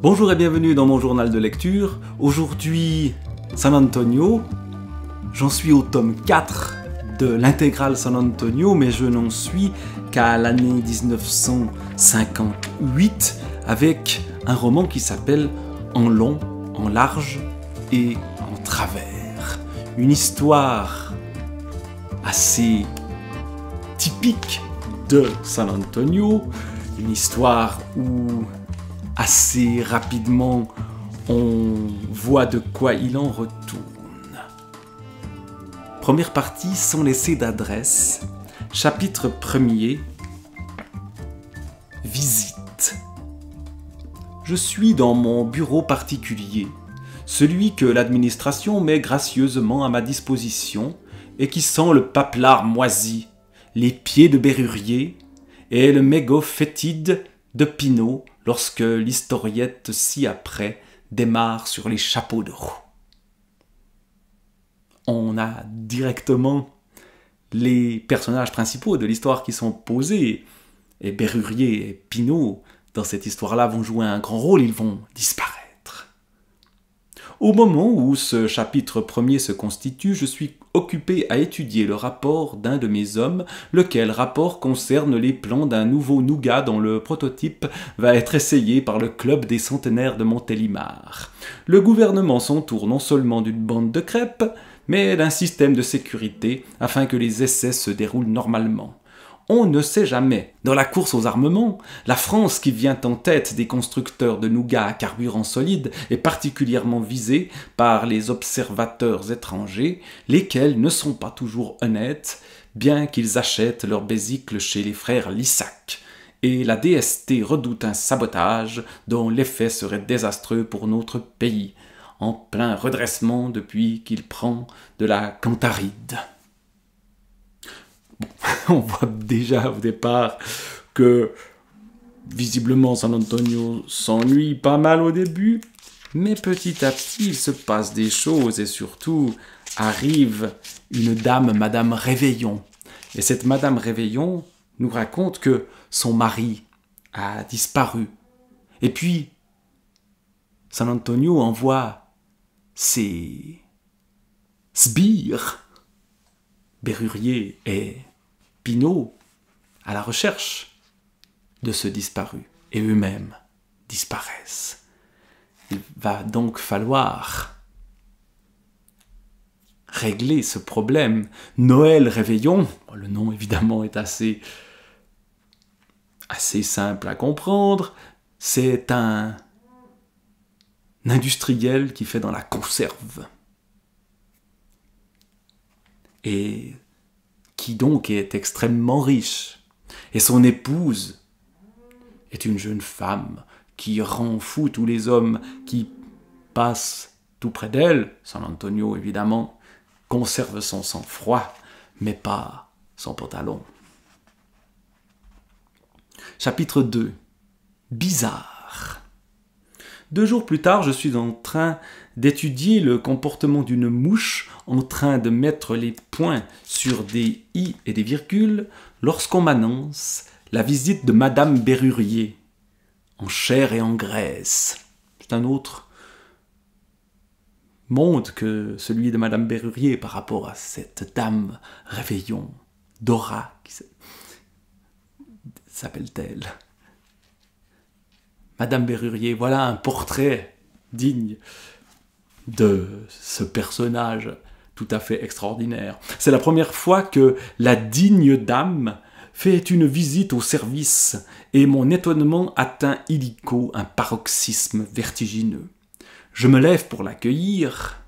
Bonjour et bienvenue dans mon journal de lecture. Aujourd'hui, San Antonio. J'en suis au tome 4 de l'intégrale San Antonio, mais je n'en suis qu'à l'année 1958 avec un roman qui s'appelle En long, en large et en travers. Une histoire assez typique de San Antonio, une histoire où assez rapidement on voit de quoi il en retourne. Première partie, sans laisser d'adresse. Chapitre 1er. Visite. Je suis dans mon bureau particulier, celui que l'administration met gracieusement à ma disposition et qui sent le paplard moisi, les pieds de Bérurier et le mégot fétide de Pinault lorsque l'historiette ci-après démarre sur les chapeaux de roue. On a directement les personnages principaux de l'histoire qui sont posés, et Bérurier et Pinault, dans cette histoire-là, vont jouer un grand rôle, ils vont disparaître. Au moment où ce chapitre premier se constitue, je suis occupé à étudier le rapport d'un de mes hommes, lequel rapport concerne les plans d'un nouveau nougat dont le prototype va être essayé par le club des centenaires de Montélimar. Le gouvernement s'entoure non seulement d'une bande de crêpes, mais d'un système de sécurité afin que les essais se déroulent normalement. On ne sait jamais. Dans la course aux armements, la France, qui vient en tête des constructeurs de nougats à carburant solide, est particulièrement visée par les observateurs étrangers, lesquels ne sont pas toujours honnêtes, bien qu'ils achètent leur bésicle chez les frères Lissac. Et la DST redoute un sabotage dont l'effet serait désastreux pour notre pays, en plein redressement depuis qu'il prend de la cantaride. Bon, on voit déjà au départ que visiblement San Antonio s'ennuie pas mal au début, mais petit à petit il se passe des choses et surtout arrive une dame, Madame Réveillon. Et cette Madame Réveillon nous raconte que son mari a disparu. Et puis San Antonio envoie ses sbires, Bérurier et Pinault, à la recherche de ce disparu, et eux-mêmes disparaissent. Il va donc falloir régler ce problème. Noël Réveillon, le nom évidemment est assez simple à comprendre, c'est un industriel qui fait dans la conserve. Et qui donc est extrêmement riche. Et son épouse est une jeune femme qui rend fou tous les hommes qui passent tout près d'elle. San Antonio, évidemment, conserve son sang-froid, mais pas son pantalon. Chapitre 2. Bizarre. 2 jours plus tard, je suis en train d'étudier le comportement d'une mouche en train de mettre les points sur des i et des virgules lorsqu'on m'annonce la visite de Madame Bérurier, en chair et en graisse. C'est un autre monde que celui de Madame Bérurier par rapport à cette dame Réveillon, Dora, qui s'appelle-t-elle. Madame Bérurier, voilà un portrait digne de ce personnage tout à fait extraordinaire. C'est la première fois que la digne dame fait une visite au service et mon étonnement atteint illico un paroxysme vertigineux. Je me lève pour l'accueillir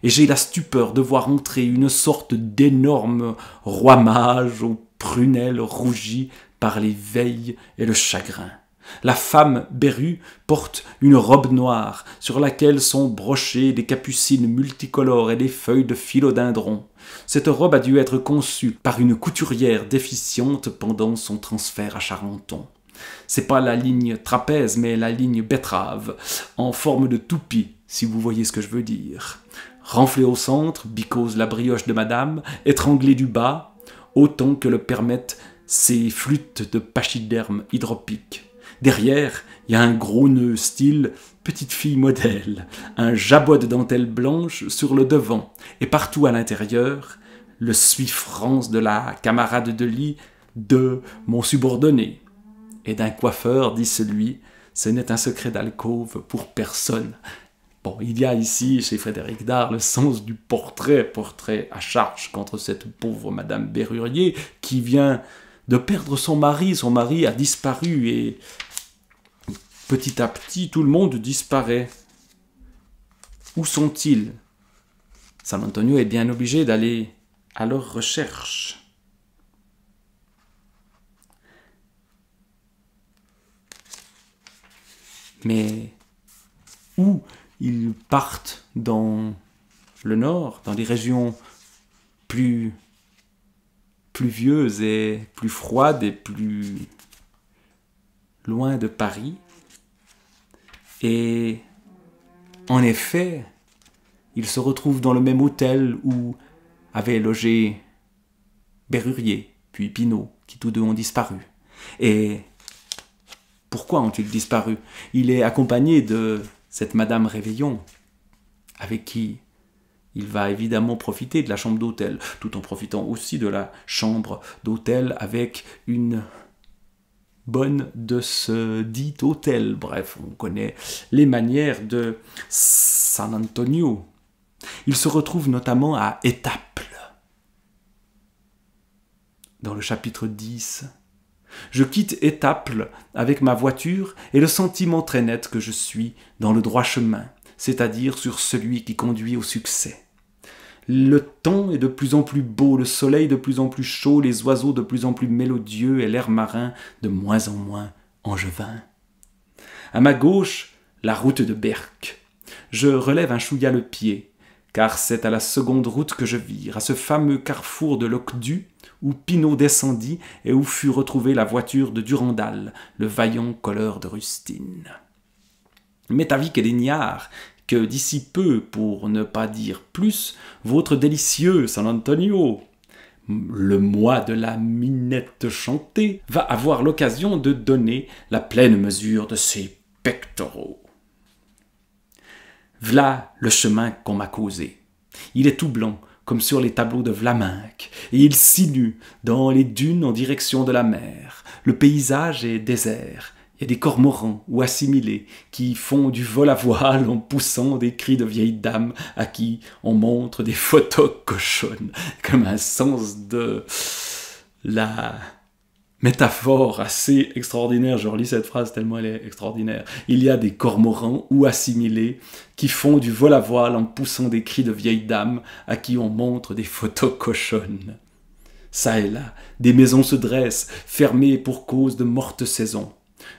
et j'ai la stupeur de voir entrer une sorte d'énorme roi mage aux prunelles rougies par les veilles et le chagrin. La femme Béru porte une robe noire sur laquelle sont brochées des capucines multicolores et des feuilles de philodendron. Cette robe a dû être conçue par une couturière déficiente pendant son transfert à Charenton. C'est pas la ligne trapèze, mais la ligne betterave, en forme de toupie, si vous voyez ce que je veux dire. Renflée au centre, bicose la brioche de madame, étranglée du bas, autant que le permettent ses flûtes de pachyderme hydropique. Derrière, Il y a un gros nœud style petite fille modèle, un jabot de dentelle blanche sur le devant, et partout à l'intérieur, le suifrance de la camarade de lit de mon subordonné. Et d'un coiffeur, dit celui, ce n'est un secret d'alcôve pour personne. Bon, il y a ici, chez Frédéric Dard, le sens du portrait à charge contre cette pauvre Madame Bérurier qui vient de perdre son mari a disparu et petit à petit, tout le monde disparaît. Où sont-ils? San Antonio est bien obligé d'aller à leur recherche. Mais où ils partent dans le nord, dans des régions plus pluvieuses et plus froides et plus loin de Paris. Et en effet, ils se retrouvent dans le même hôtel où avaient logé Bérurier, puis Pinault, qui tous deux ont disparu. Et pourquoi ont-ils disparu? Il est accompagné de cette Madame Réveillon, avec qui il va évidemment profiter de la chambre d'hôtel, tout en profitant aussi de la chambre d'hôtel avec une bonne de ce dit hôtel. Bref, on connaît les manières de San Antonio. Il se retrouve notamment à Étaples. Dans le chapitre 10, je quitte Étaples avec ma voiture et le sentiment très net que je suis dans le droit chemin, c'est-à-dire sur celui qui conduit au succès. Le temps est de plus en plus beau, le soleil de plus en plus chaud, les oiseaux de plus en plus mélodieux et l'air marin de moins en moins angevin. À ma gauche, la route de Berck. Je relève un chouïa le pied, car c'est à la seconde route que je vire, à ce fameux carrefour de l'Ocdu, où Pinault descendit et où fut retrouvée la voiture de Durandal, le vaillant colleur de rustines. M'est avis que l'ignare, que d'ici peu, pour ne pas dire plus, votre délicieux San Antonio, le mois de la minette chantée, va avoir l'occasion de donner la pleine mesure de ses pectoraux. V'là le chemin qu'on m'a causé. Il est tout blanc, comme sur les tableaux de Vlaminck, et il sinue dans les dunes en direction de la mer. Le paysage est désert. Il y a des cormorans ou assimilés qui font du vol à voile en poussant des cris de vieilles dames à qui on montre des photos cochonnes, comme un sens de la métaphore assez extraordinaire. Je relis cette phrase tellement elle est extraordinaire. Il y a des cormorans ou assimilés qui font du vol à voile en poussant des cris de vieilles dames à qui on montre des photos cochonnes. Ça et là, des maisons se dressent, fermées pour cause de morte saison.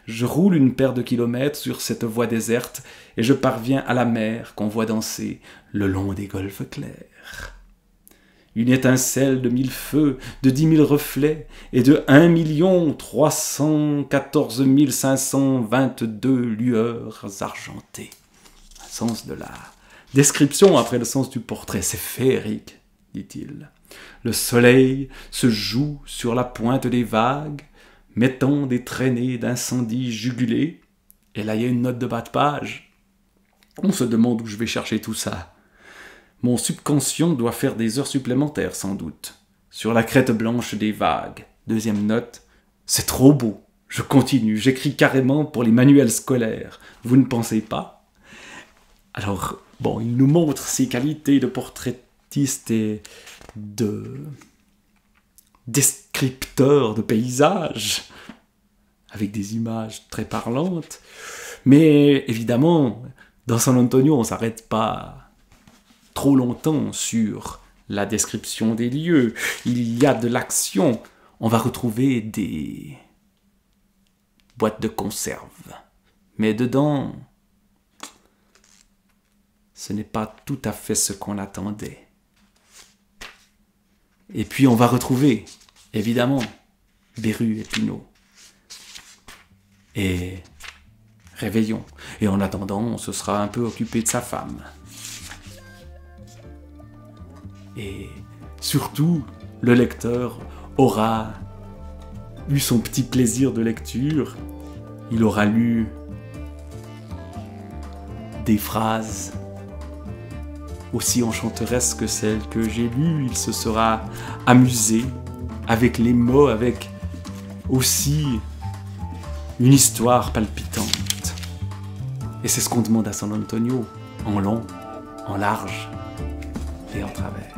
Je roule une paire de kilomètres sur cette voie déserte et je parviens à la mer qu'on voit danser le long des golfes clairs. Une étincelle de 1000 feux, de 10 000 reflets et de 1 314 522 lueurs argentées. Le sens de la description après le sens du portrait, c'est féerique, dit-il. Le soleil se joue sur la pointe des vagues, mettant des traînées d'incendie jugulés. Et là, il y a une note de bas de page. On se demande où je vais chercher tout ça. Mon subconscient doit faire des heures supplémentaires, sans doute. Sur la crête blanche des vagues. Deuxième note. C'est trop beau. Je continue. J'écris carrément pour les manuels scolaires. Vous ne pensez pas? Alors, bon, il nous montre ses qualités de portraitiste et de descripteur de paysages, avec des images très parlantes. Mais évidemment, dans San Antonio, on ne s'arrête pas trop longtemps sur la description des lieux. Il y a de l'action. On va retrouver des boîtes de conserve. Mais dedans, ce n'est pas tout à fait ce qu'on attendait. Et puis on va retrouver, évidemment, Béru et Pinault. Et Réveillon. Et en attendant, on se sera un peu occupé de sa femme. Et surtout, le lecteur aura eu son petit plaisir de lecture. Il aura lu des phrases aussi enchanteresses que celles que j'ai lues. Il se sera amusé avec les mots, avec aussi une histoire palpitante. Et c'est ce qu'on demande à San Antonio, en long, en large et en travers.